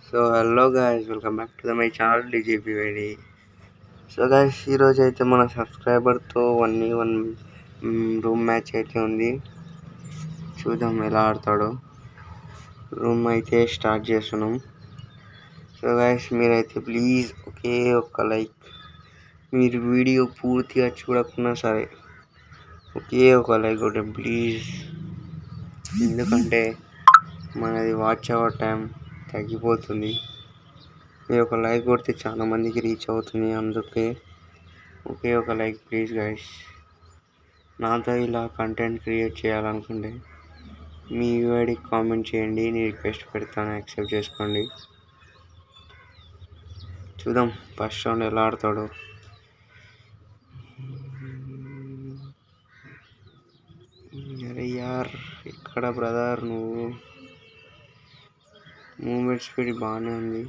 So hello guys, welcome back to my channel DJPVD. So guys, ఈరోజు అయితే మన సబ్స్క్రైబర్తో 1v1 room match అయితే ఉంది. చూద్దాం ఎలా ఆడతాడో. రూమ్ అయితే స్టార్ట్ చేస్తున్నాం. సో గాయ్స్, మీరైతే ప్లీజ్ ఒకే ఒక్క లైక్, మీరు వీడియో పూర్తిగా చూడకున్నా సరే ఒకే ఒక లైక్ కొట్టండి ప్లీజ్. ఎందుకంటే మనది వాచ్ అవర్ టైం తగ్గిపోతుంది. మీరు ఒక లైక్ కొడితే చాలా మందికి రీచ్ అవుతుంది. అందుకే ఒకే ఒక లైక్ ప్లీజ్ గైస్. నాతో ఇలా కంటెంట్ క్రియేట్ చేయాలనుకుంటే మీ యూఐడికి కామెంట్ చేయండి, నేను రిక్వెస్ట్ పెడతాను, యాక్సెప్ట్ చేసుకోండి. చూద్దాం ఫస్ట్ రౌండ్ ఎలా ఆడతాడో. అరే యార్, ఇక్కడ బ్రదర్ నువ్వు మూమెంట్ స్పీడ్ బాగానే ఉంది.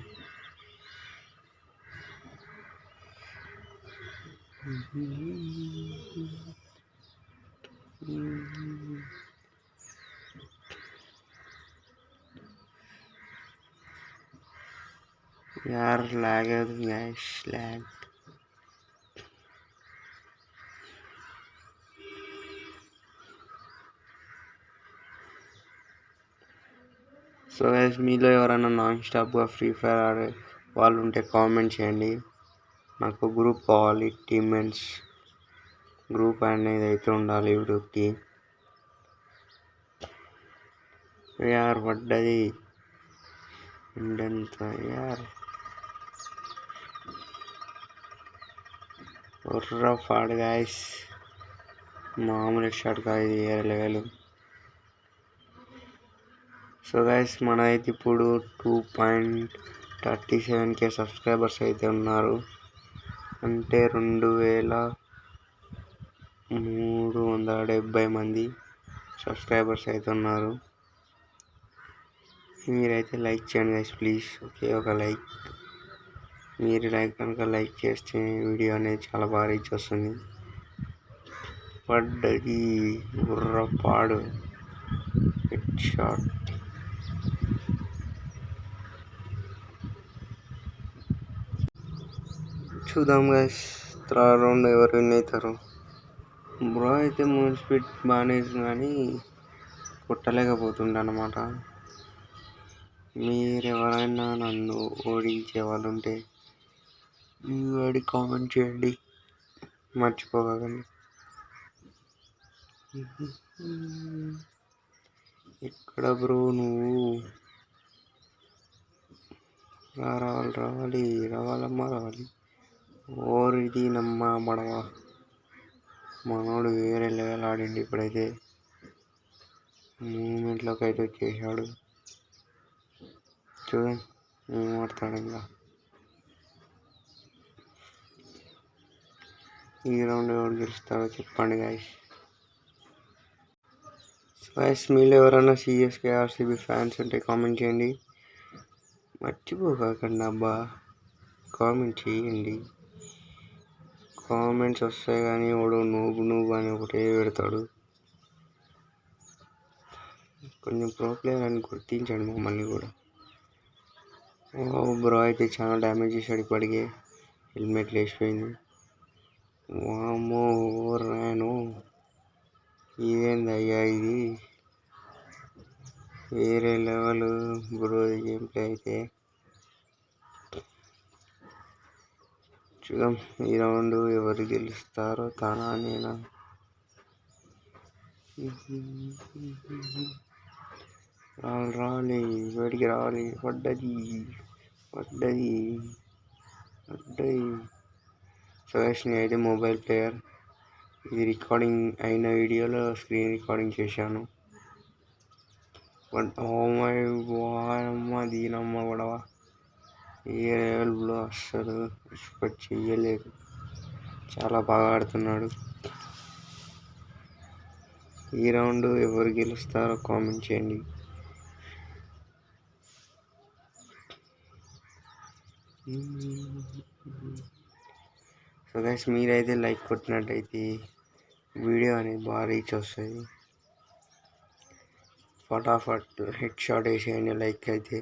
यार लैग है गैस, लैग. సో గైస్, మీలో ఎవరైనా నాన్ స్టాప్గా ఫ్రీ ఫైర్ ఆడే వాళ్ళు ఉంటే కామెంట్ చేయండి. నాకు గ్రూప్ కావాలి, టీమ్మేట్స్ గ్రూప్ అనేది అయితే ఉండాలి గ్రూప్కి. యార్ పడ్డది ఇండెంత యార్, రఫ్ ఆడ్ గైస్. మామూలు షాట్ కాదు, ఇది వేరే లెవెల్. సో గైస్, మన అయితే ఇప్పుడు 2.37K సబ్స్క్రైబర్స్ అయితే ఉన్నారు. అంటే 2370 మంది సబ్స్క్రైబర్స్ అయితే ఉన్నారు. మీరైతే లైక్ చేయండి గైస్ ప్లీజ్, ఓకే ఒక లైక్. మీరు కనుక లైక్ చేస్తే వీడియో అనేది చాలా బాగా రీచ్ వస్తుంది. పడ్డది గుర్రపాడు హెడ్ షాట్. చూద్దాం గైస్, థర్డ్ రౌండ్ ఎవరు విన్ అవుతారు. బ్రో అయితే మూవ్ స్పీడ్ బాగానే ఇస్తుంది కానీ కొట్టలేకపోతుండే అన్నమాట. మీరెవరైనా నన్ను ఓడించే వాళ్ళు ఉంటే వాడి కామెంట్ చేయండి, మర్చిపోకండి. ఎక్కడ బ్రో నువ్వు? రావాలమ్మా రావాలి. ఓరిది నమ్మ బడవ, మనోడు వేరే లెవెల్ ఆడిండి. ఇప్పుడైతే మూమెంట్లోకి అయితే వచ్చేసాడు. చూద్దాం ఏం ఆడతాడు ఇంకా. ఈ రౌండ్ ఎవరు గెలుస్తారో చెప్పండి గాయస్. గాయస్, మీలో ఎవరైనా CSK RCB ఫ్యాన్స్ ఉంటే కామెంట్ చేయండి, మర్చిపోకండి అబ్బా. కామెంట్ చేయండి, కామెంట్స్ వస్తాయి కానీ వాడు నువ్వు అని ఒకటే పెడతాడు. కొంచెం ప్రో ప్లేయర్ అని గుర్తించండి మమ్మల్ని కూడా. బ్రో అయితే చాలా డ్యామేజ్ చేశాడు, ఇప్పటికే హెల్మెట్ లేచిపోయింది. వామ్మో రాను, ఇదేందయ్యా ఇది, వేరే లెవెల్ బ్రో గేమ్ ప్లే అయితే. చూద్దాం ఈ రౌండ్ ఎవరు గెలుస్తారో, తానా నేనా. రావాలి బయటికి రావాలి. పడ్డది. సో అయితే మొబైల్ ప్లేయర్, ఇది రికార్డింగ్ అయిన వీడియోలో స్క్రీన్ రికార్డింగ్ చేశాను. అమ్మ దీనమ్మ గొడవ, ఏ లెవెల్లో అస్సలు ఎక్స్పెక్ట్ చెయ్యలేదు. చాలా బాగా ఆడుతున్నాడు. ఈ రౌండ్ ఎవరు గెలుస్తారో కామెంట్ చేయండి. సో గైస్, మీరైతే లైక్ కొట్టినట్టయితే వీడియో అనేది బాగా రీచ్ వస్తుంది. ఫటాఫట్ హెడ్ షాట్ వేసేయండి లైక్ అయితే.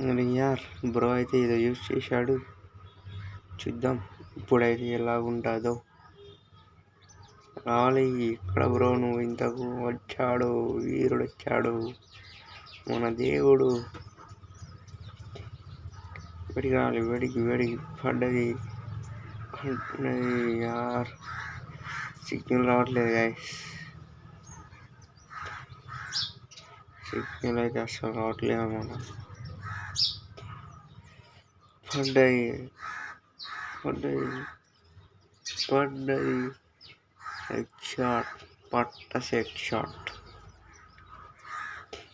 మరి యార్ బ్రో అయితే ఏదో యూజ్ చేశాడు. చూద్దాం ఇప్పుడైతే ఎలా ఉంటుందో. రావాలి ఇక్కడ బ్రో, నువ్వు ఇంతకు వచ్చాడు, వీరుడు వచ్చాడు, మన దేవుడు. వెడికి రావాలి, వెడికి పడ్డది యార్. సిగ్నల్ రావట్లేదు గైస్, సిగ్నల్ అయితే అసలు రావట్లేదు అన్నమాట. పడ్డది హెడ్ షాట్, హెడ్ షాట్.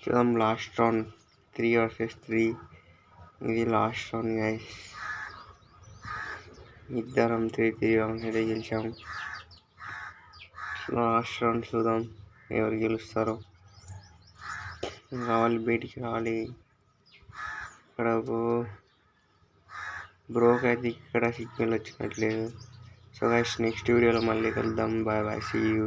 చూద్దాం లాస్ట్ రౌండ్ 3 vs 3. ఇది లాస్ట్ రౌండ్ గైస్. ఇద్దరం 3 రౌండ్స్ అయితే గెలిచాము. లాస్ట్ రౌండ్ చూద్దాం ఎవరు గెలుస్తారో. రావాలి, బయటికి రావాలి. ఇక్కడ బ్రోకి అయితే ఇక్కడ సిగ్నల్ వచ్చినట్లేదు. సో గైస్ నెక్స్ట్ వీడియోలో మళ్ళీ కలుద్దాం. Bye bye, see you.